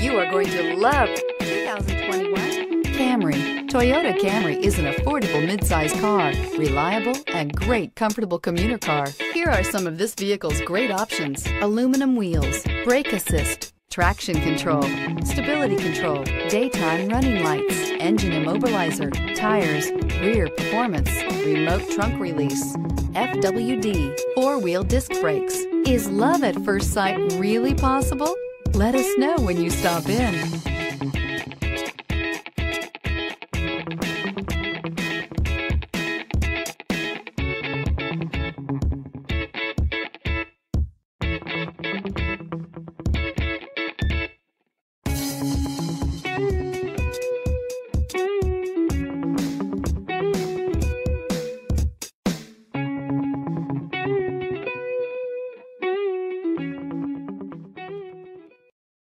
You are going to love 2021 Camry. Toyota Camry is an affordable midsize car, reliable and great comfortable commuter car. Here are some of this vehicle's great options: aluminum wheels, brake assist, traction control, stability control, daytime running lights, engine immobilizer, tires, rear performance, remote trunk release, FWD, four-wheel disc brakes. Is love at first sight really possible? Let us know when you stop in.